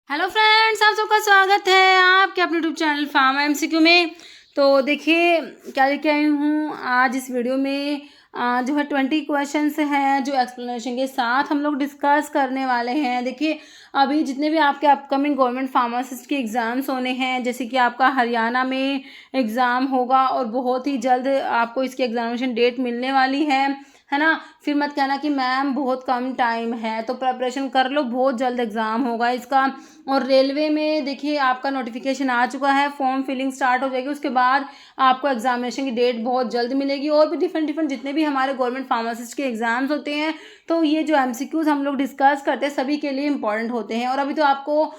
Hello friends, आप सबका स्वागत है आपके अपने यूट्यूब चैनल फार्मा एमसीक्यू में। तो देखिए क्या लेके आई हूँ आज इस वीडियो में। जो है 20 क्वेश्चंस हैं जो एक्सप्लेनेशन के साथ हम लोग डिस्कस करने वाले हैं। देखिए अभी जितने भी आपके अपकमिंग गवर्नमेंट फार्मासिस्ट के एग्ज़ाम्स होने हैं, जैसे कि आपका हरियाणा में एग्ज़ाम होगा और बहुत ही जल्द आपको इसकी एग्जामिनेशन डेट मिलने वाली है ना। फिर मत कहना कि मैम बहुत कम टाइम है, तो प्रिपरेशन कर लो, बहुत जल्द एग्ज़ाम होगा इसका। और रेलवे में देखिए आपका नोटिफिकेशन आ चुका है, फॉर्म फिलिंग स्टार्ट हो जाएगी, उसके बाद आपको एग्जामिनेशन की डेट बहुत जल्द मिलेगी। और भी डिफरेंट जितने भी हमारे गवर्नमेंट फार्मासिस्ट के एग्जाम्स होते हैं, तो ये जो एमसीक्यूज हम लोग डिस्कस करते हैं सभी के लिए इंपॉर्टेंट होते हैं। और अभी तो आपको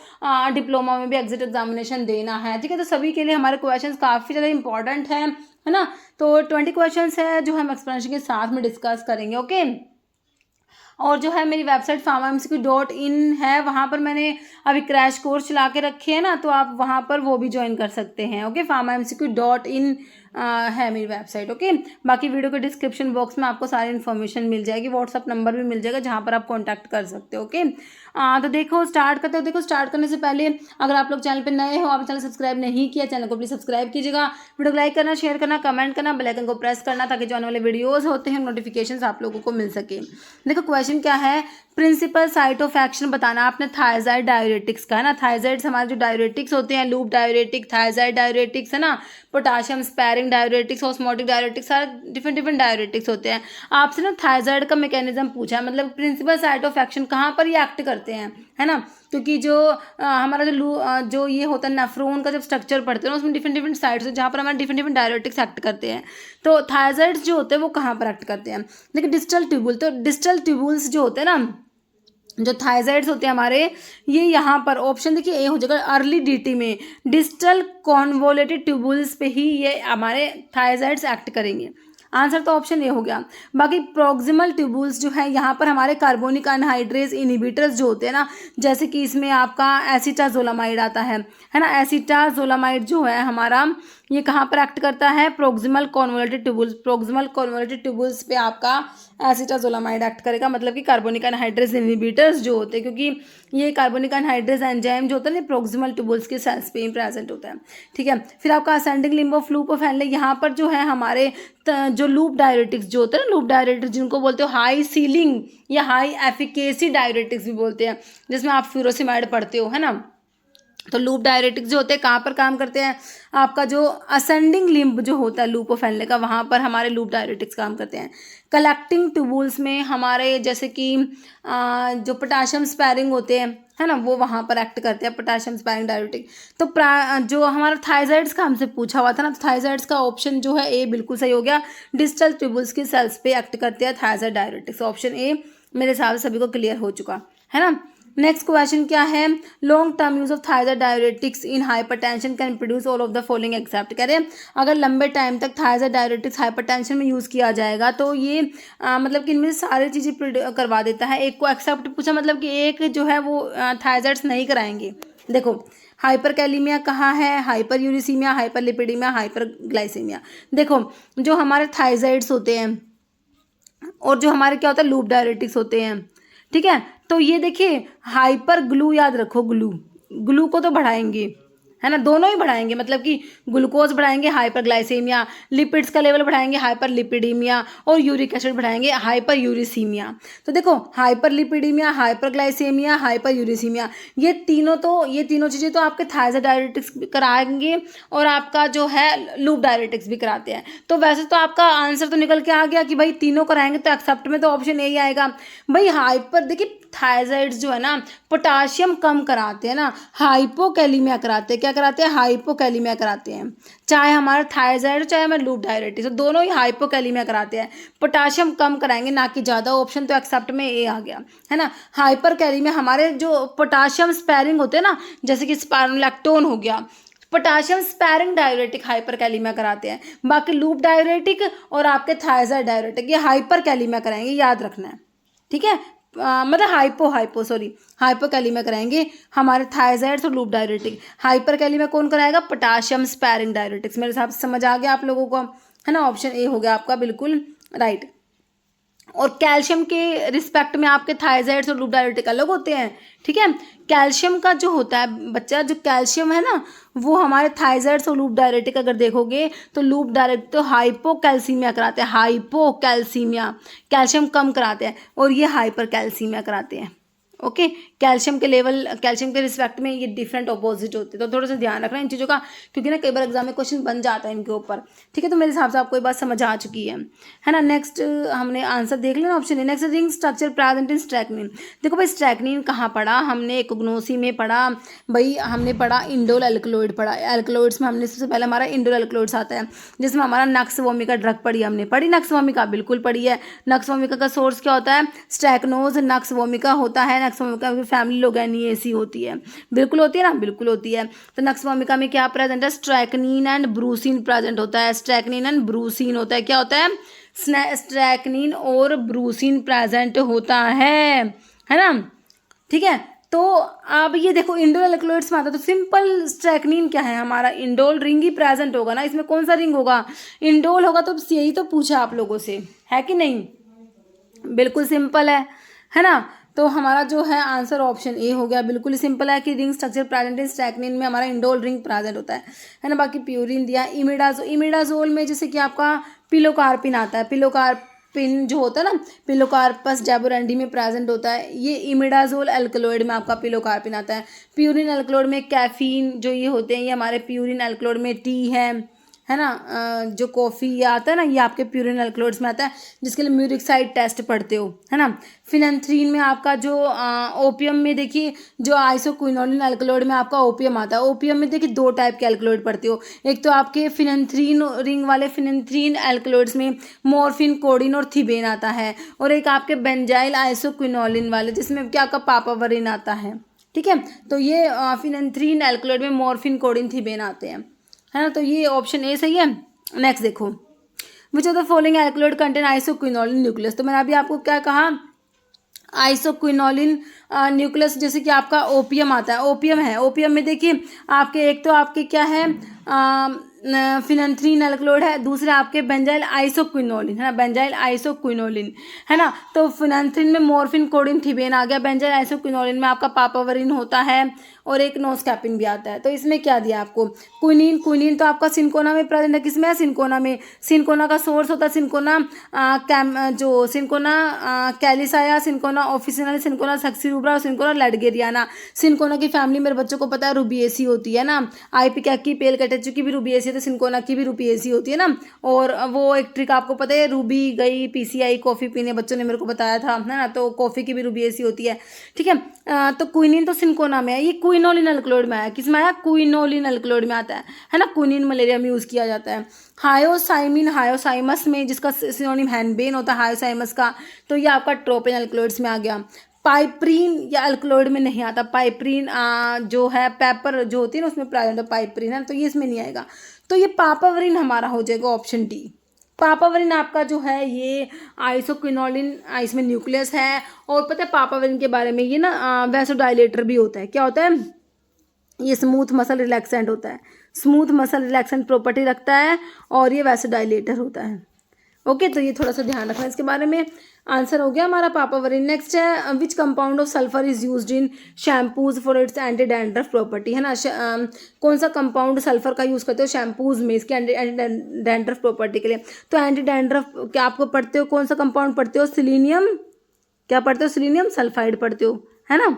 डिप्लोमा में भी एग्जिट एग्जामिनेशन देना है, ठीक है। तो सभी के लिए हमारे क्वेश्चन काफ़ी ज़्यादा इंपॉर्टेंट है ना। तो 20 क्वेश्चन है जो हम एक्सप्लेनेशन के साथ में डिस्कस करेंगे, ओके। और जो है मेरी वेबसाइट pharmaMCQ.in है, वहाँ पर मैंने अभी क्रैश कोर्स चला के रखे हैं ना, तो आप वहाँ पर वो भी ज्वाइन कर सकते हैं, ओके। pharmaMCQ.in है मेरी वेबसाइट, ओके। बाकी वीडियो के डिस्क्रिप्शन बॉक्स में आपको सारी इन्फॉर्मेशन मिल जाएगी, व्हाट्सअप नंबर भी मिल जाएगा जहाँ पर आप कॉन्टैक्ट कर सकते हो, ओके। तो देखो स्टार्ट करते हो। देखो स्टार्ट करने से पहले अगर आप लोग चैनल पर नए हो, आप चैनल सब्सक्राइब नहीं किया, चैनल को प्लीज़ सब्सक्राइब कीजिएगा, वीडियो को लाइक करना, शेयर करना, कमेंट करना, बेल आइकन को प्रेस करना, ताकि जो आने वाले वीडियोज़ होते हैं नोटिफिकेशन आप लोगों को मिल सके। देखो क्वेश्चन क्या है, प्रिंसिपल साइट ऑफ एक्शन बताना आपने थायराइड डायरेटिक्स का, है ना। थायराइड्स हमारे जो डायरेटिक्स होते हैं, लूप डायरेटिक, थायराइड डायरेटिक्स, है ना, potassium sparing diuretics, osmotic diuretics, सारे डिफरेंट डायरेटिक्स होते हैं। आपसे ना थायराइड का मैकेनिज्म पूछा, मतलब प्रिंसिपल साइट ऑफ एक्शन कहाँ पर ये एक्ट करते हैं, है ना। क्योंकि जो हमारा जो ये होता है नेफ्रॉन का जब स्ट्रक्चर पढ़ते हैं ना, उसमें डिफरेंट साइट्स जहाँ पर हमारे डिफरेंट डायरेटिक्स एक्ट करते हैं। तो थायराइड्स जो होते हैं वो कहाँ पर एक्ट करते हैं, देखिए डिस्टल ट्यूबुल। तो डिस्टल ट्यूबुल्स जो होते हैं ना, जो थायराइड्स होते हैं हमारे, ये यहाँ पर ऑप्शन देखिए ए हो जाएगा अर्ली डीटी में, डिस्टल कॉन्वोलेटेड ट्यूबुल्स पे ही ये हमारे थायराइड्स एक्ट करेंगे। आंसर तो ऑप्शन ए हो गया। बाकी प्रोक्सिमल ट्यूबुल्स जो है यहाँ पर हमारे कार्बोनिक अनहाइड्रेज इनहिबिटर्स जो होते हैं ना, जैसे कि इसमें आपका एसिटाजोलामाइड आता है ना। एसिटाजोलामाइड जो है हमारा, ये कहाँ पर एक्ट करता है, proximal convoluted tubules. Proximal convoluted tubules पे आपका एसिटाजोलामाइड एक्ट करेगा, मतलब कि कार्बोनिक एनहाइड्रेज इनहिबिटर्स जो होते हैं, क्योंकि ये कार्बोनिक एनहाइड्रेज एंजाइम जो होता है ना, प्रोक्सिमल ट्यूबुल्स के सेल्स पे ही प्रेजेंट होता है, ठीक है। फिर आपका ascending limb of loop of Henle, यहाँ पर जो है हमारे जो लूप डायरेटिक्स जो होते हैं ना, लूप डायरेटिक्स जिनको बोलते हो हाई सीलिंग या हाई एफिकेसी डायरेटिक्स भी बोलते हैं, जिसमें आप फ्यूरोसिमाइड पढ़ते हो, है ना। तो लूप डायरेटिक्स जो होते हैं कहाँ पर काम करते हैं, आपका जो असेंडिंग लिम्ब जो होता है लूप ऑफ हेनले का, वहाँ पर हमारे लूप डायरेटिक्स काम करते हैं। कलेक्टिंग ट्यूबुल्स में हमारे जैसे कि जो पोटाशियम स्पैरिंग होते हैं, है ना, वो वहाँ पर एक्ट करते हैं, पोटाशियम स्पैरिंग डायरेटिक। तो जो हमारा थायराइड्स का हमसे पूछा हुआ था ना, तो थायराइड्स का ऑप्शन जो है ए बिल्कुल सही हो गया। डिस्टल ट्यूबुल्स के सेल्स पे एक्ट करते हैं थायराइड डायरेटिक्स, ऑप्शन ए मेरे हिसाब से सभी को क्लियर हो चुका है ना। नेक्स्ट क्वेश्चन क्या है, long term use of thyroid diuretics in hypertension can produce all of the following except. कह रहे हैं अगर लंबे टाइम तक थायराइड डायरेटिक्स हाइपरटेंशन में यूज़ किया जाएगा तो ये मतलब कि इनमें सारी चीज़ें करवा देता है। एक को एक्सेप्ट पूछा, मतलब कि एक जो है वो थायराइड्स नहीं कराएंगे। देखो हाइपरकैलीमिया कहाँ है, हाइपर यूरिसीमिया, हाइपरलिपिडीमिया, हाइपरग्लाइसीमिया। देखो जो हमारे थायराइड्स होते हैं और जो हमारे क्या होता है लूप डायरेटिक्स होते हैं, ठीक है। तो ये देखिए हाइपर ग्लू, याद रखो ग्लू, ग्लू को तो बढ़ाएंगे, है ना, दोनों ही बढ़ाएंगे, मतलब कि ग्लूकोज बढ़ाएंगे हाइपरग्लाइसेमिया, लिपिड्स का लेवल बढ़ाएंगे हाइपरलिपिडीमिया, और यूरिक एसिड बढ़ाएंगे हाइपर यूरिसीमिया। तो देखो हाइपरलिपिडीमिया, हाइपरग्लाइसेमिया, हाइपर यूरिसीमिया, ये तीनों चीज़ें तो आपके थायराइड डायरेटिक्स भी कराएंगे और आपका जो है लूप डायरेटिक्स भी कराते हैं। तो वैसे तो आपका आंसर तो निकल के आ गया कि भाई तीनों कराएंगे, तो एक्सेप्ट में तो ऑप्शन ए ही आएगा भाई। हाइपर देखिए थायराइड्स जो है ना पोटाशियम कम कराते हैं ना, हाइपोकैलीमिया कराते हैं, क्या कराते हैं, हाइपोकैलीमिया कराते हैं। चाहे हमारा थायराइड चाहे हमारे लूप डायरेटिक्स, तो दोनों ही हाइपोकैलीमिया कराते हैं, पोटाशियम कम कराएंगे ना कि ज़्यादा। ऑप्शन तो एक्सेप्ट में ए आ गया, है ना। हाइपरकैलीमिया हमारे जो पोटाशियम स्पैरिंग होते हैं ना, जैसे कि स्पाइरोलैक्टोन हो गया, पोटाशियम स्पैरिंग डायरेटिक हाइपरकैलीमिया कराते हैं। बाकी लूप डायरेटिक और आपके थायराइड डायरेटिक ये हाइपरकैलीमिया कराएंगे, याद रखना है, ठीक है। मतलब हाइपोकैलीमिया कराएंगे हमारे थायराइड्स और लूप डायरेटिक। हाइपरकैलीमिया कौन कराएगा, पोटाशियम स्पैरिंग डायरेटिक्स। मेरे हिसाब से समझ आ गया आप लोगों को, है ना। ऑप्शन ए हो गया आपका बिल्कुल राइट। और कैल्शियम के रिस्पेक्ट में आपके थायराइड्स और लूप डायलिटिक अलग होते हैं, ठीक है। कैल्शियम का जो होता है बच्चा, जो कैल्शियम है ना, वो हमारे थायराइड्स और लूप डायलिटिक अगर देखोगे तो लूप डायलिटिक तो हाइपोकैल्सीमिया कराते हैं, हाइपोकैल्सीमिया, कैल्शियम कम कराते हैं, और ये हाइपर कैल्सीमिया कराते हैं। ओके, कैल्शियम के लेवल, कैल्शियम के रिस्पेक्ट में ये डिफरेंट अपोजिट होते हैं, तो थोड़ा सा ध्यान रखना इन चीज़ों का, क्योंकि ना कई बार एग्जाम में क्वेश्चन बन जाता है इनके ऊपर, ठीक है। तो मेरे हिसाब से आपको ये बात समझ आ चुकी है ना। नेक्स्ट हमने आंसर देख लेना, ऑप्शन है next, ring structure present in strychnine. देखो भाई स्ट्रैक्निन कहाँ पढ़ा हमने, कोग्नोसी में पढ़ा भाई, हमने पढ़ा इंडोल एल्कलॉइड पढ़ा, एल्कलॉइड्स में हमने सबसे पहले हमारा इंडोल एल्कलॉइड्स आता है, जिसमें हमारा नक्स वोमिका ड्रग पढ़ी, हमने पढ़ी नक्स वोमिका, बिल्कुल पढ़ी है। नक्स वोमिका का सोर्स क्या होता है, स्ट्रैक्नोज नक्स वोमिका होता है, नक्स वोमिका की फैमिली लोगैनिएसी होती है, बिल्कुल होती है ना, बिल्कुल होती है। तो नक्स वोमिका में क्या प्रेजेंट है, स्ट्रैक्निन एंड ब्रूसिन प्रेजेंट होता है, स्ट्रैक्निन एंड ब्रूसिन होता है, क्या होता है, स्ट्रैक्निन और ब्रूसिन प्रेजेंट होता है ना, ठीक है। तो अब ये देखो इंडोल एल्कलॉइड्स में आता है, तो सिंपल स्ट्रैक्निन क्या है हमारा, इंडोल रिंग ही प्रेजेंट होगा ना, इसमें कौन सा रिंग होगा, इंडोल होगा। तो यही तो पूछा आप लोगों से, है कि नहीं, बिल्कुल सिंपल है ना। तो हमारा जो है आंसर ऑप्शन ए हो गया, बिल्कुल सिंपल है कि रिंग स्ट्रक्चर प्रेजेंट इन स्ट्रैक्निन में हमारा इंडोल रिंग प्रेजेंट होता है ना। बाकी प्यूरिन दिया, इमिडाजोल में जैसे कि आपका पिलोकार्पिन आता है, पिलोकार्पिन जो होता है ना, पिलोकार्पस जैबोरेंडी में प्रेजेंट होता है, ये इमिडाजोल एल्कलॉइड में आपका पिलोकार्पिन आता है। प्यूरिन एल्कलॉइड में कैफीन जो ये होते हैं, ये हमारे प्यूरिन एल्कलॉइड में टी है ना। जो कॉफ़ी ये आता है ना, ये आपके प्यूरिन एल्कलॉइड्स में आता है, जिसके लिए म्यूरिक साइड टेस्ट पढ़ते हो, है ना। फिनेंथ्रीन में आपका जो ओपियम में देखिए, जो आइसोक्विनोलिन एल्कलॉइड में आपका ओपियम आता है, ओपियम में देखिए दो टाइप के एल्कलॉइड पढ़ते हो, एक तो आपके फिनेंथ्रीन रिंग वाले फिनेंथ्रीन एल्कलॉइड्स में मॉर्फिन, कोडिन और थिबेन आता है, और एक आपके बेंजाइल आइसोक्विनोलिन वाले जिसमें क्या आपका पापावरिन आता है, ठीक है। तो ये फिनेंथ्रीन एल्कलॉइड में मॉर्फिन, कोडिन, थिबेन आते हैं, है ना। तो ये ऑप्शन ए सही है। नेक्स्ट देखो, विच of the following alkaloid contain isoquinoline nucleus. तो मैंने अभी आपको क्या कहा, आइसोक्विनोलिन न्यूक्लियस, जैसे कि आपका ओपियम आता है, ओपियम है, ओपियम में देखिए आपके एक तो आपके क्या है, फिनेंथ्रीन एल्कलॉइड है, दूसरे आपके बेंजाइल आइसोक्विनोलिन है ना, बेंजाइल आइसोक्विनोलिन है ना। तो फिनेंथ्रीन में मॉर्फिन, कोडिन, थिबेन आ गया, बेंजाइल आइसोक्विनोलिन में आपका पापावरिन होता है, और एक नोस्कैपिन भी आता है। तो इसमें क्या दिया आपको, क्विनीन तो आपका सिंकोना में प्रेजेंट है, किसमें है, सिंकोना में। सिंकोना का सोर्स होता है सिंकोना जो सिंकोना कैलिसाया, सिंकोना ऑफिसिनल, सिंकोना सक्सीरुब्रा और सिंकोना लैडगेरियाना। सिंकोना की फैमिली मेरे बच्चों को पता है रूबिएसी होती है ना, आईपीकैक की, पेल कैटेचू की भी रूबिएसी है, तो सिंकोना की भी रूबिएसी होती है ना। और वो एक ट्रिक आपको पता है, रूबी गई पीसीआई कॉफ़ी पीने, बच्चों ने मेरे को बताया था, है ना। तो कॉफ़ी की भी रूबिएसी होती है, ठीक है। तो क्विनीन तो सिंकोना में है, ये क्विनोलिन एल्कलॉइड में आया, किस में आया, क्विनोलिन एल्कलॉइड में आता है ना। क्विनीन मलेरिया में यूज़ किया जाता है। हायोसाइमिन हायोसाइमस में, जिसका सिनोनिम हैनबेन होता है हायोसाइमस का, तो ये आपका ट्रोपेन एल्कलॉइड्स में आ गया। पाइप्रीन या अल्कलॉइड में नहीं आता, पाइप्रीन जो है पेपर जो होती है ना उसमें प्रेजेंट है पाइप्रीन, है तो ये इसमें नहीं आएगा। तो ये पापावरिन हमारा हो जाएगा ऑप्शन डी। पापावरिन आपका जो है ये आइसोक्विनोलिन, इसमें न्यूक्लियस है। और पता है पापावरिन के बारे में, ये ना वैसोडाइलेटर भी होता है, क्या होता है, ये स्मूथ मसल रिलैक्सेंट होता है, स्मूथ मसल रिलैक्सेंट प्रॉपर्टी रखता है, और ये वैसोडाइलेटर होता है। ओके, तो ये थोड़ा सा ध्यान रखना इसके बारे में। आंसर हो गया हमारा पापावरिन। नेक्स्ट है, which compound of sulphur is used in shampoos for its anti dandruff property, है ना। कौन सा कंपाउंड सल्फर का यूज़ करते हो शैम्पूज में, इसके एंटी डैंड्रफ प्रॉपर्टी के लिए। तो एंटी डैंड्रफ क्या आपको पढ़ते हो, कौन सा कंपाउंड पढ़ते हो, सिलीनियम, क्या पढ़ते हो, सिलीनियम सल्फाइड पढ़ते हो, है ना।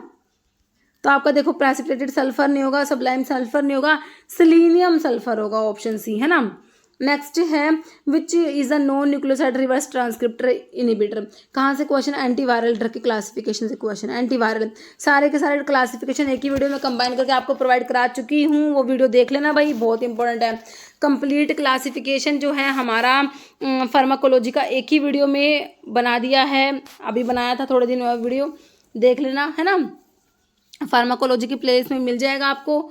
तो आपका देखो प्रेसिपिटेटेड सल्फर नहीं होगा, सब्लाइम सल्फर नहीं होगा, सिलीनियम सल्फर होगा, ऑप्शन सी, है ना। नेक्स्ट है, which is a non nucleoside reverse transcriptase inhibitor. कहाँ से क्वेश्चन, एंटीवायरल ड्रग के क्लासिफिकेशन से क्वेश्चन। एंटीवायरल सारे के सारे क्लासिफिकेशन एक ही वीडियो में कंबाइन करके आपको प्रोवाइड करा चुकी हूँ, वो वीडियो देख लेना भाई, बहुत इंपॉर्टेंट है। कंप्लीट क्लासिफिकेशन जो है हमारा फार्माकोलॉजी का एक ही वीडियो में बना दिया है, अभी बनाया था थोड़े दिन में, वीडियो देख लेना, है ना। फार्माकोलॉजी की प्लेलिस्ट में मिल जाएगा आपको।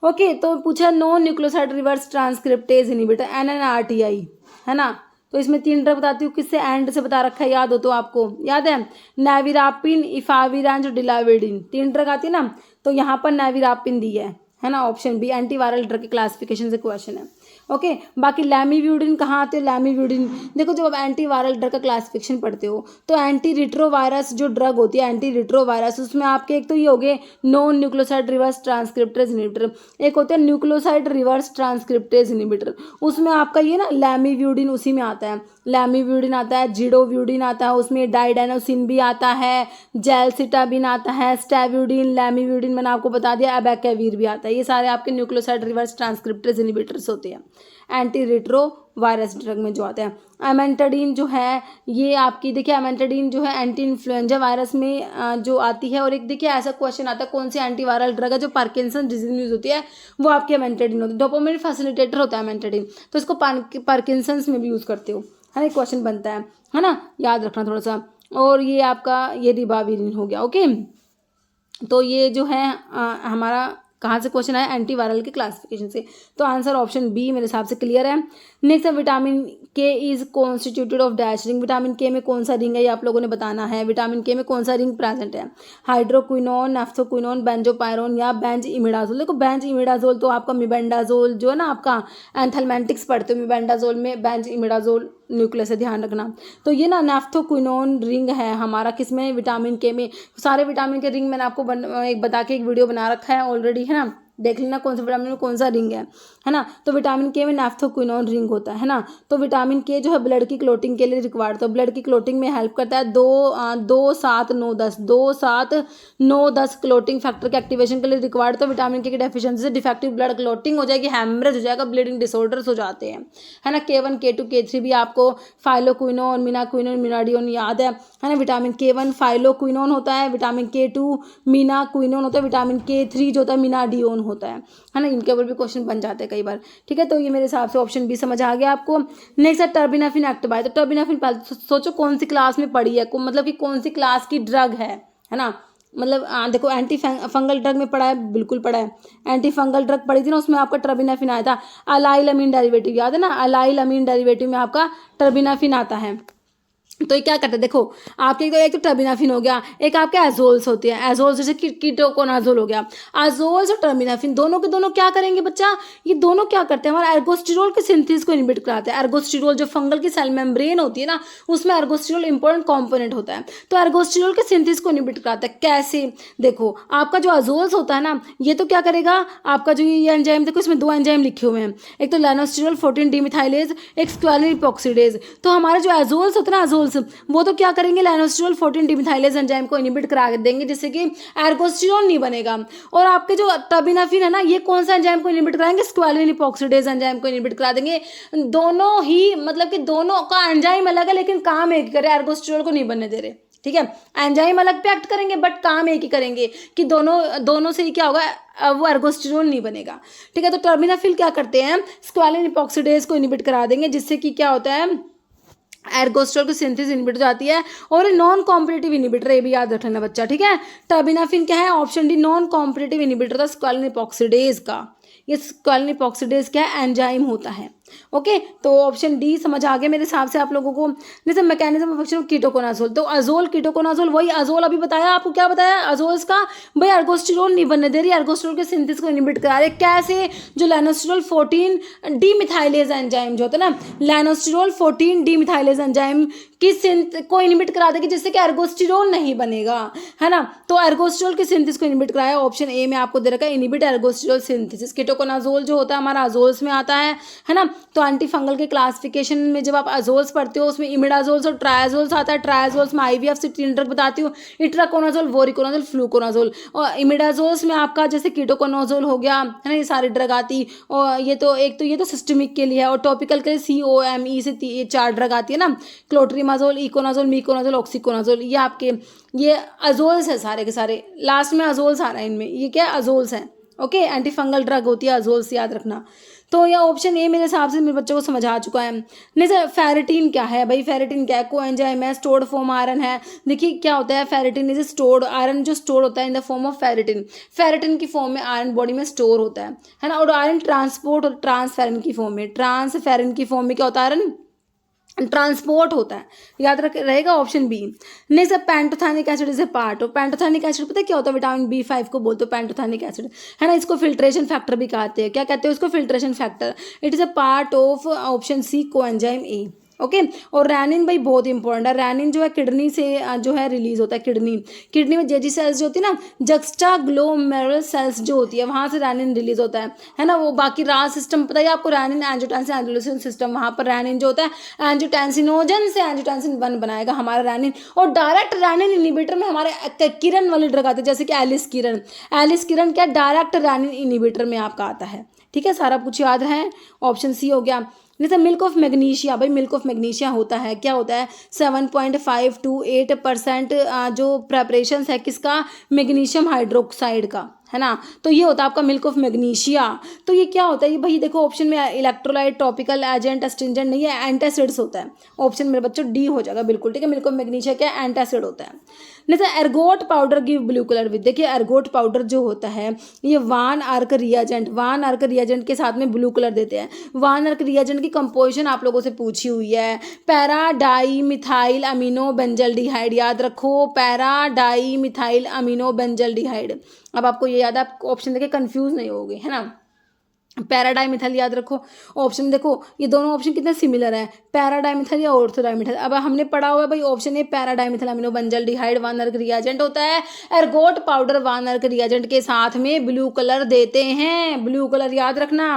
ओके, तो पूछा non nucleoside reverse transcriptase inhibitor, NNRTI, है ना। तो इसमें 3 ड्रग बताती हूँ, किससे एंड से बता रखा है, याद हो तो आपको, याद है, नेविरापिन, इफाविरान, जो डिलाविडिन, 3 ड्रग आती है ना। तो यहाँ पर नेविरापिन दी है ना, ऑप्शन बी एंटीवायरल ड्रग के क्लासिफिकेशन से क्वेश्चन है। ओके। बाकी लैमीव्यूडिन कहाँ आते हो, लैमीव्यूडिन देखो जब आप एंटीवायरल ड्रग का क्लासिफिकेशन पढ़ते हो तो एंटी रिट्रोवायरस जो ड्रग होती है, एंटी रिट्रोवायरस, उसमें आपके एक तो ये हो गए non nucleoside reverse transcriptase inhibitor, एक होते हैं न्यूक्लियोसाइड रिवर्स ट्रांसक्रिप्टेज इनहिबिटर, उसमें आपका ये ना लैमीव्यूडिन उसी में आता है, लैमीव्यूडिन आता है, जिडोव्यूडिन आता है, उसमें डाइडेनोसिन भी आता है, जेलसिटाबिन आता है, स्टेव्यूडिन, लैमीव्यूडिन मैंने आपको बता दिया, अबैकेविर भी आता है। ये सारे आपके न्यूक्लियोसाइड रिवर्स ट्रांसक्रिप्टेज इनहिबिटर्स होते हैं एंटी रिट्रो वायरस ड्रग में जो आते हैं। एमेंटाडीन जो है ये आपकी देखिए, एमेंटाडीन जो है एंटी इन्फ्लुएंजा वायरस में जो आती है। और एक देखिए ऐसा क्वेश्चन आता है कौन सी एंटीवायरल ड्रग है जो पार्किंसन डिजीज में यूज होती है, वो आपकी एमेंटाडीन होती है। डोपामिन फैसिलिटेटर होता है एमेंटाडीन, तो इसको पार्किंसंस में भी यूज़ करते हो, है ना, क्वेश्चन बनता है ना, याद रखना थोड़ा सा। और ये आपका ये रिबाविरिन हो गया। ओके, तो ये जो है हमारा कहाँ से क्वेश्चन आया, एंटीवायरल के क्लासिफिकेशन से। तो आंसर ऑप्शन बी मेरे हिसाब से क्लियर है। नेक्स्ट है विटामिन के is constituted of dash ring, vitamin के में कौन सा रिंग है ये आप लोगों ने बताना है। विटामिन के में कौन सा रिंग प्रेजेंट है, हाइड्रोक्विनोन, नेफ्थोक्विनोन, बेंजोपायरोन या बेंज इमिडाजोल। देखो बेंज इमिडाजोल तो आपका मिबेंडाजोल जो है ना, आपका एंथलमेंटिक्स पढ़ते हो, मिबेंडाजोल में बेंज इमिडाजोल न्यूक्लियस है, ध्यान रखना। तो ये ना नेफ्थोक्विनोन रिंग है हमारा किसमें, विटामिन के में। सारे विटामिन के रिंग मैंने आपको एक बता के एक वीडियो बना रखा है ऑलरेडी, है ना, देख लेना कौन सा विटामिन में कौन सा रिंग है ना। तो विटामिन के में नेफ्थोक्विनोन रिंग होता है ना। तो विटामिन के जो है ब्लड की क्लोटिंग के लिए रिक्वायर्ड, तो ब्लड की क्लोटिंग में हेल्प करता है। 2, 7, 9, 10 क्लोटिंग फैक्टर के एक्टिवेशन के लिए रिक्वायर्ड। तो विटामिन के की डेफिशिएंसी से डिफेक्टिव ब्लड क्लोटिंग हो जाएगी, हेमरेज हो जाएगा, ब्लीडिंग डिसऑर्डर्स हो जाते हैं, है ना। K1, K2, K3 भी आपको फाइलोक्विनोन, मीनाक्विनोन, मिनाडियोन याद है ना। विटामिन K1 फाइलोक्विनोन होता है, विटामिन K2 मीनाक्विनोन होता है, विटामिन K3 जो होता है मिनाडियोन होता है ना। इनके ऊपर भी क्वेश्चन बन जाते हैं कई बार, ठीक है। तो ये मेरे हिसाब से ऑप्शन बी समझ आ गया आपको। नेक्स्ट है टर्बिनाफिन एक्टिवाई। तो टर्बिनाफिन सोचो कौन सी क्लास में पड़ी है, मतलब कि कौन सी क्लास की ड्रग है ना। मतलब देखो एंटी फंगल ड्रग में पढ़ा है, बिल्कुल पढ़ा है। एंटी फंगल ड्रग पढ़ी थी ना, उसमें आपका टर्बिनाफिन आया था। अलाइल अमीन डेरिवेटिव याद है ना, अलाइल अमीन डेरिवेटिव में आपका टर्बिनाफिन आता है। तो ये क्या करते हैं, देखो आपके एक तो टर्बिनाफिन हो गया, एक आपके एजोल्स होती है, एजोल्स जैसे कीटोकोनाजोल हो गया। एजोल्स और टर्बिनाफिन दोनों के दोनों क्या करेंगे बच्चा, ये दोनों क्या करते हैं, हमारा एर्गोस्टिरोल के सिंथेसिस को इनहिबिट कराते हैं। एर्गोस्टिरोल जो फंगल की सेल मेम्ब्रेन होती है ना, उसमें एर्गोस्टिरोल इंपॉर्टेंट कॉम्पोनेंट होता है। तो एर्गोस्टिरोल के सिंथेसिस को इनहिबिट कराता है। कैसे, देखो आपका जो एजोल्स होता है ना, ये तो क्या करेगा, आपका जो ये एंजाइम, देखो इसमें 2 एंजाइम लिखे हुए हैं, एक तो लेनोस्टिरोल 14 डीमिथाइलेज, एक स्क्वालिन इपॉक्सीडेज। तो हमारे जो एजोल्स होते हैं ना, एजोल्स वो तो क्या करेंगे, लेनोस्टिरोल 14 डीमिथाइलेज एंजाइम को इनहिबिट करा देंगे, जिससे कि एर्गोस्टिरोल नहीं बनेगा। और आपके जो टर्बिनाफिन है ना, ये कौन सा एंजाइम को इनहिबिट कराएंगे, स्क्वालिन इपॉक्सीडेज एंजाइम को इनहिबिट करा देंगे। दोनों ही मतलब कि दोनों का एंजाइम अलग है लेकिन काम एक करे, एर्गोस्टिरोल को नहीं बनने दे रहे, ठीक है। एंजाइम अलग पे एक्ट करेंगे बट काम एक ही करेंगे कि दोनों से ही क्या होगा, वो एर्गोस्टिरोल नहीं बनेगा, ठीक है। तो टर्बिनाफिन क्या करते हैं, स्क्वालिन इपॉक्सीडेज को इनहिबिट करा देंगे, जिससे कि क्या होता है, एर्गोस्टिरोल की सिंथेसिस इनहिबिट हो जाती है। और नॉन कॉम्पिटिटिव इनहिबिटर, ये भी याद रखना बच्चा, ठीक है। टर्बिनाफिन क्या है, option D non competitive inhibitor था स्क्वालिन इपॉक्सीडेज का। ये स्क्वालिन इपॉक्सीडेज क्या है, एंजाइम होता है। ओके, तो ऑप्शन डी समझ आ गया मेरे हिसाब से आप लोगों को। जैसे mechanism of action of ketoconazole, तो अजोल कीटोकोनाजोल, वही अजोल अभी बताया आपको, क्या बताया, अजोल्स का भाई एर्गोस्टिरोल नहीं बनने दे रही, एर्गोस्टिरोल के सिंथेसिस को इनहिबिट करा रहे। कैसे, जो लेनोस्टिरोल 14 डीमिथाइलेज एंजाइम जो होता है ना, लेनोस्टिरोल 14 डीमिथाइलेज एंजाइम की को इनहिबिट करा देगी, जिससे कि एर्गोस्टिरोल नहीं बनेगा, है ना। तो एर्गोस्टिरोल के सिंथेसिस को इनहिबिट कराया, ऑप्शन ए में आपको दे रखा है, इनहिबिट एर्गोस्टिरोल सिंथेसिस। कीटोकोनाजोल जो होता है हमारा अजोल्स में आता है ना। तो एंटी फंगल के क्लासिफिकेशन में जब आप अजोल्स पढ़ते हो, उसमें इमिडाजोल्स और ट्रायाजोल्स आता है। ट्रायाजोल्स में आईवीएफ से 3 ड्रग बताती हूँ, इट्राकोनाजोल, वोरिकोनाजोल, फ्लूकोनाजोल। और इमिडाजोल्स में आपका जैसे कीटोकोनाजोल हो गया, है ना, ये सारी ड्रग आती। और ये तो सिस्टमिक के लिए है, और टॉपिकल के लिए COME से 4 ड्रग आती है ना, क्लोट्रीमाजोल, इकोनाजोल, मीकोनाजोल, ऑक्सीकोनाजोल। ये आपके ये अजोल्स है सारे के सारे, लास्ट में अजोल्स आ रहा है इनमें, ये क्या अजोल्स हैं। ओके, एंटी फंगल ड्रग होती है अजोल्स, याद रखना। तो यह ऑप्शन ए मेरे हिसाब से मेरे बच्चों को समझ आ चुका है। नहीं सर, फेरेटिन क्या है भाई, फेरेटिन क्या है, कोएंजाइम है, स्टोर्ड फॉर्म आयरन है। देखिए क्या होता है, फेरेटिन इज स्टोर्ड आयरन, जो स्टोर होता है in the form of ferritin. Ferritin की फॉर्म में आयरन बॉडी में स्टोर होता है ना। और आयरन ट्रांसपोर्ट और ट्रांसफेरिन की फॉर्म में, ट्रांसफेरिन की फॉर्म में क्या होता है, आयरन ट्रांसपोर्ट होता है, याद रख रहेगा ऑप्शन बी। नेक्स्ट है pantothenic acid is a part of, pantothenic acid पता है क्या होता है, विटामिन B5 को बोलते हो पैंटोथेनिक एसिड, है ना, इसको फिल्ट्रेशन फैक्टर भी कहते हैं, क्या कहते हैं उसको, filtration factor. It is a part of option C coenzyme A, okay. और रैनिन भाई बहुत इंपॉर्टेंट है, रैनिन जो है किडनी से जो है रिलीज होता है, किडनी में जेजी सेल्स जो होती है ना, जक्स्टा ग्लोमेरुलर सेल्स जो होती है वहाँ से रैनिन रिलीज होता है ना। वो बाकी रास सिस्टम पता है आपको, रैनिन एंजियोटेंसिन एंजियोटेंसिन सिस्टम, वहाँ पर रैनिन जो होता है एंजियोटेंसिनोजन से एंजियोटेंसिन 1 बनाएगा हमारा रैनिन, और डायरेक्ट रैनिन इनिबिटर में हमारे किरण वाली ड्रग आती है, जैसे कि एलिस किरण क्या डायरेक्ट रैनिन इनिबिटर में आपका आता है, ठीक है, सारा कुछ याद है, ऑप्शन सी हो गया। जैसे मिल्क ऑफ मैग्नीशिया, भाई मिल्क ऑफ मैग्नीशिया होता है, क्या होता है, 7.5 to 8% जो प्रेपरेशन है किसका, मैग्नीशियम हाइड्रोक्साइड का, है ना। तो ये होता है आपका मिल्क ऑफ मैग्नीशिया। तो ये क्या होता है, ये भाई देखो ऑप्शन में इलेक्ट्रोलाइट, टॉपिकल एजेंट, एस्ट्रिंजेंट नहीं है, एंटासिड्स होता है, ऑप्शन मेरे बच्चों डी हो जाएगा बिल्कुल, ठीक है। मिल्क ऑफ मैग्नीशिया क्या है, एंटासिड होता है। जैसे ergot powder give blue colour with, देखिए एर्गोट पाउडर जो होता है ये वान आर्क रिएजेंट के साथ में ब्लू कलर देते हैं। वान आर्क रिएजेंट की कंपोजिशन आप लोगों से पूछी हुई है, para di methyl amino benzaldehyde, याद रखो para di methyl amino benzaldehyde. अब आपको ये याद है, आप ऑप्शन देखे कंफ्यूज नहीं होगे, है ना। पैराडाइमिथाइल याद रखो, ऑप्शन देखो ये दोनों ऑप्शन कितने सिमिलर हैं, पैराडाइमिथाइल या ऑर्थोडाइमिथाइल। अब हमने पढ़ा हुआ है भाई option A para dimethyl amino benzaldehyde Van Urk reagent होता है, ergot powder Van Urk reagent के साथ में ब्लू कलर देते हैं, ब्लू कलर याद रखना,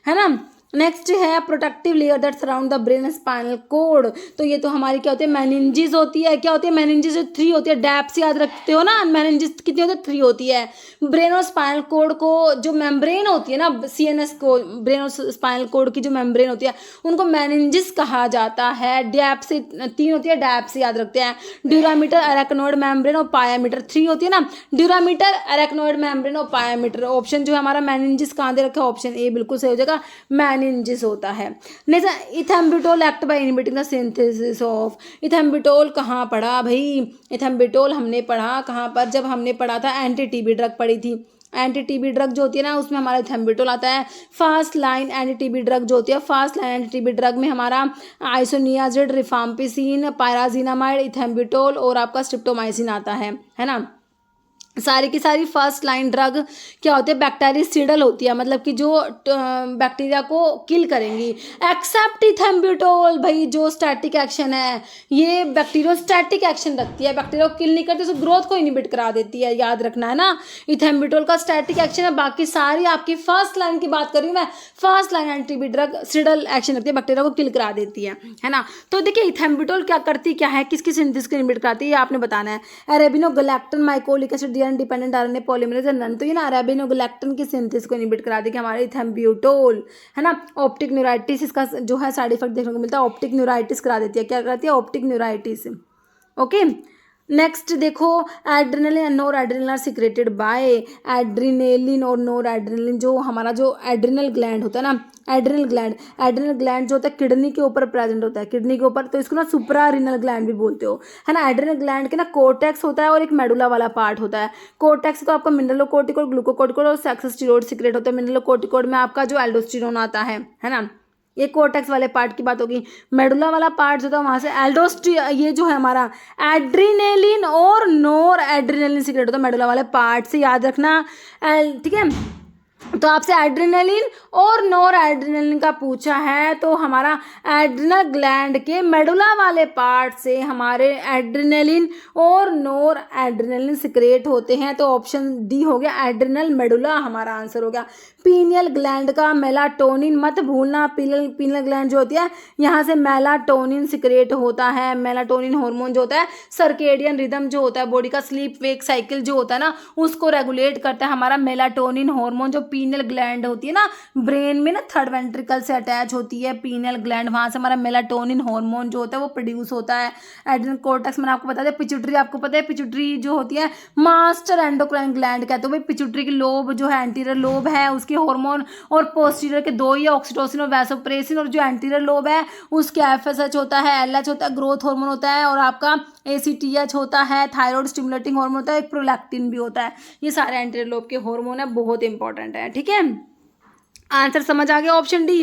है ना। नेक्स्ट है protective layer that surround the brain spinal cord, तो ये तो हमारी क्या होती है, मेनिंजिस होती है, क्या होती है मेनिंजिस, 3 होती है, डैप्स याद रखते हो ना, मेनिंजिस कितनी होती है, 3 होती है। ब्रेन और स्पाइनल कोड को जो मेम्ब्रेन होती है ना, CNS को, ब्रेन और स्पाइनल कोड की जो मेम्ब्रेन होती है उनको मेनिंजिस कहा जाता है। डैप्स 3 होती है, डैप्स याद रखते हैं, ड्यूरामीटर, अरेक्नोइड मेम्ब्रेन और पायामीटर, 3 होती है ना, ड्यूरामीटर, अरेक्नोइड मेम्ब्रेन और पायामीटर। ऑप्शन जो है हमारा मेनिंजिस कहाँ दे रखा है, ऑप्शन ए बिल्कुल सही हो जाएगा, मेनिंजिस होता है। Next ethambutol act by inhibiting the synthesis of, ethambutol कहाँ पढ़ा भाई, इथेम्बिटोल हमने पढ़ा कहाँ पर, जब हमने पढ़ा था एंटी टीबी ड्रग पढ़ी थी, एंटी टीबी ड्रग जो होती है ना उसमें हमारा इथेम्बिटोल आता है। Fast line anti TB drug जो होती है, fast line anti TB drug में हमारा आइसोनियाजिड, रिफाम्पिसिन, पायराजिनामाइड, इथेम्बिटोल और आपका स्ट्रिप्टोमाइसिन आता है ना। सारी की सारी फर्स्ट लाइन ड्रग क्या होती है, बैक्टीरियासिडल होती है, मतलब कि जो बैक्टीरिया को किल करेंगी, एक्सेप्ट इथेम्बिटोल, भाई जो स्टैटिक एक्शन है ये बैक्टीरियोस्टैटिक एक्शन रखती है, बैक्टीरिया को किल नहीं करती, उसको ग्रोथ को इनहिबिट करा देती है, याद रखना है ना। इथेम्बिटोल का स्टैटिक एक्शन है, बाकी सारी आपकी फर्स्ट लाइन की बात कर रही हूँ मैं, first line anti drug Seidel action रखती है, बैक्टीरिया को किल करा देती है ना। तो देखिए इथेम्बिटोल क्या करती क्या है, किसकी सिंथेसिस को इनहिबिट कराती है, ये आपने बताना है। Arabinogalactan, mycolic acid, independent RNA polymerase none, तो ये ना अरेबिनोगैलेक्टन की सिंथेसिस को इनहिबिट करा देगी हमारे इथेम्ब्यूटोल, है ना। ऑप्टिक न्यूराइटिस इसका जो है साइड इफेक्ट देखने को मिलता है, ऑप्टिक न्यूराइटिस करा देती है, क्या कराती है, ऑप्टिक न्यूराइटिस, ओके। नेक्स्ट देखो adrenaline and nor adrenaline are secreted by, adrenaline और नोर एड्रेनलिन जो हमारा जो एड्रिनल ग्लैंड होता है ना, एड्रिनल ग्लैंड जो होता है किडनी के ऊपर प्रेजेंट होता है, किडनी के ऊपर, तो इसको ना सुप्रारिनल ग्लैंड भी बोलते हो, है ना। एड्रिनल ग्लैंड के ना कोर्टेक्स होता है और एक मेडुला वाला पार्ट होता है। कोर्टेक्स तो आपका मिनरलोकोर्टिकोइड, ग्लूकोकोर्टिकोइड और सेक्सोस्टेरॉइड सिक्रेट होता है। मिनरलोकोर्टिकोइड में आपका जो एल्डोस्टेरोन आता है ना, ये कोर्टेक्स वाले पार्ट की बात होगी। मेडुला वाला पार्ट जो था वहाँ से ये जो है हमारा एड्रीनेलिन और नोर एड्रीनेलिन सिक्रेट होता है मेडुला वाले पार्ट से, याद रखना, ठीक है। तो आपसे एड्रेनलिन और नोर एड्रेनलिन का पूछा है, तो हमारा एड्रिनल ग्लैंड के मेडुला वाले पार्ट से हमारे एड्रेनलिन और नोर एड्रेनलिन सिक्रेट होते हैं, तो ऑप्शन डी हो गया, एड्रिनल मेडुला हमारा आंसर हो गया। पीनियल ग्लैंड का मेलाटोनिन मत भूलना, पीनियल ग्लैंड जो होती है यहाँ से मेलाटोनिन सिक्रेट होता है। मेलाटोनिन हार्मोन जो होता है सर्केडियन रिदम जो होता है बॉडी का, स्लीप वेक साइकिल जो होता है ना उसको रेगुलेट करता है हमारा मेलाटोनिन हार्मोन। जो पीनियल ग्लैंड होती है ना ब्रेन में ना थर्ड वेंट्रिकल से अटैच होती है पीनियल ग्लैंड, वहाँ से हमारा मेलाटोनिन हार्मोन जो होता है वो प्रोड्यूस होता है। एड्रेनल कोर्टेक्स मैंने आपको बता दिया। पिट्यूटरी आपको पता है, पिट्यूटरी जो होती है मास्टर एंडोक्राइन ग्लैंड कहते हो भाई। पिट्यूटरी की लोब जो है एंटीरियर लोब है उसके हार्मोन और पोस्टीरियर के दो ही, ऑक्सीटोसिन और वैसोप्रेसिन, और जो एंटीरियर लोब है उसके FSH होता है, LH होता है, ग्रोथ हार्मोन होता है, और आपका ACTH होता है, थायराइड स्टिमुलेटिंग हार्मोन होता है, प्रोलैक्टिन भी होता है। ये सारे एंटीरियर लोब के हार्मोन है, बहुत इंपॉर्टेंट है, ठीक है। आंसर समझ आ गया option D.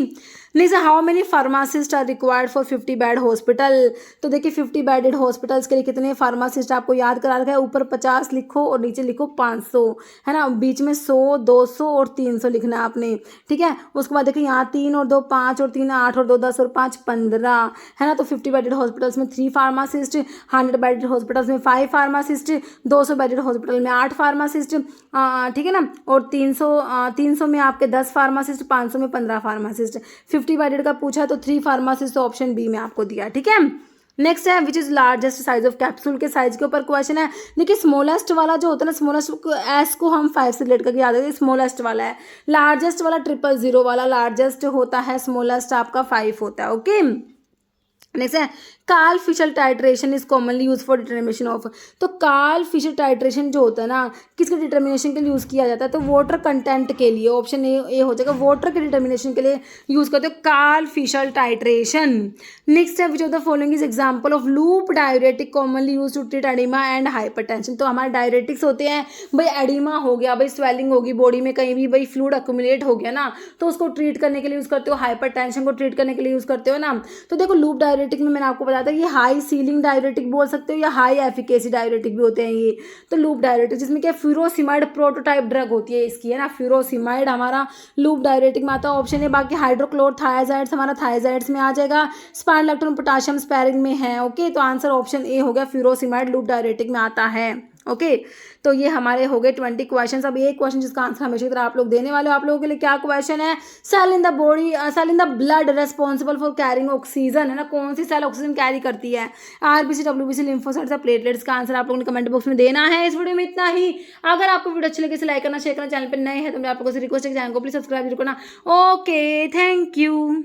Next, how many pharmacist are required for 50 bed hospital. तो देखिए 50 बेडेड हॉस्पिटल्स के लिए कितने फार्मासिस्ट आपको याद करा रखा है, ऊपर 50 लिखो और नीचे लिखो 500, है ना, बीच में 100, 200 और 300 लिखना है आपने, ठीक है। उसके बाद देखिए यहाँ 3 और 2 5 और 3 8 और 2 10 और 5 15, है ना। तो 50 बेडेड हॉस्पिटल्स में 3 फार्मासिस्ट, 100 बेडेड हॉस्पिटल्स में 5 फार्मासिस्ट, 200 बेडेड हॉस्पिटल में 8 फार्मासिस्ट, ठीक है ना। और 300 में आपके 10 फार्मासिस्ट, 500 में 15 फार्मासिस्ट। 50 बेडेड का पूछा तो 3 फार्मासिस्ट, तो ऑप्शन बी में आपको दिया, ठीक है। नेक्स्ट है which is largest size of capsule के साइज के ऊपर क्वेश्चन है। देखिए स्मॉलेस्ट वाला जो होता है ना, स्मॉलेस्ट एस को हम 5 से रिलेट करके याद रखिए, स्मॉलेस्ट वाला है। लार्जेस्ट वाला 000 वाला लार्जेस्ट होता है, स्मॉलेस्ट आपका 5 होता है, ओके। नेक्स्ट है Karl Fischer titration is commonly use for determination of. तो कार्ल फिशर टाइट्रेशन जो होता है ना, किसके डिटर्मिनेशन के लिए यूज़ किया जाता है, तो वाटर कंटेंट के लिए। ऑप्शन ए हो जाएगा, वाटर के डिटर्मिनेशन के लिए यूज़ करते हो कार्ल फिशर टाइट्रेशन। नेक्स्ट है which of the following is example of loop diuretic commonly use to treat oedema and hypertension. तो हमारे डायरेटिक्स होते हैं भाई, एडिमा हो गया भाई, स्वेलिंग होगी बॉडी में कहीं भी भाई, फ्लूइड अक्यूमुलेट हो गया ना, तो उसको ट्रीट करने के लिए यूज़ करते हो, हाइपरटेंशन को ट्रीट करने के लिए यूज़ करते हो ना। तो देखो लूप डायरेटिक में मैंने आपको बताया था ये हाई सीलिंग डायरेटिक बोल सकते हो या हाई एफिकेसी डायरेटिक भी होते हैं ये। तो लूप डायरेटिक जिसमें क्या फ्यूरोसिमाइड प्रोटोटाइप ड्रग होती है इसकी, है ना, फ्यूरोसिमाइड हमारा लूप डायरेटिक में आता है, ऑप्शन है। बाकी हाइड्रोक्लोरथायाजाइड्स हमारा थायाजाइड्स में आ जाएगा, स्पाइनोलैक्टोन पोटाशियम स्पैरिंग में है, ओके। तो आंसर ऑप्शन ए हो गया, फ्यूरोसिमाइड लूप डायरेटिक में आता है, ओके। तो ये हमारे हो गए 20 क्वेश्चन। अब एक क्वेश्चन जिसका आंसर हमेशा की तरह आप लोग देने वाले हो, आप लोगों के लिए क्या क्वेश्चन है, cell in the body, cell in the blood responsible for carrying oxygen, है ना, कौन सी सेल ऑक्सीजन कैरी करती है, आरबीसी, डब्ल्यूबीसी, लिम्फोसाइट्स या प्लेटलेट्स। का आंसर आप लोगों ने कमेंट बॉक्स में देना है। इस वीडियो में इतना ही। अगर आपको वीडियो अच्छी लगे इसे लाइक करना, शेयर करना, चैनल पर नए हैं तो मैं आप लोगों से रिक्वेस्ट है चैनल को प्लीज सब्सक्राइब जरूर करना, ओके, थैंक यू।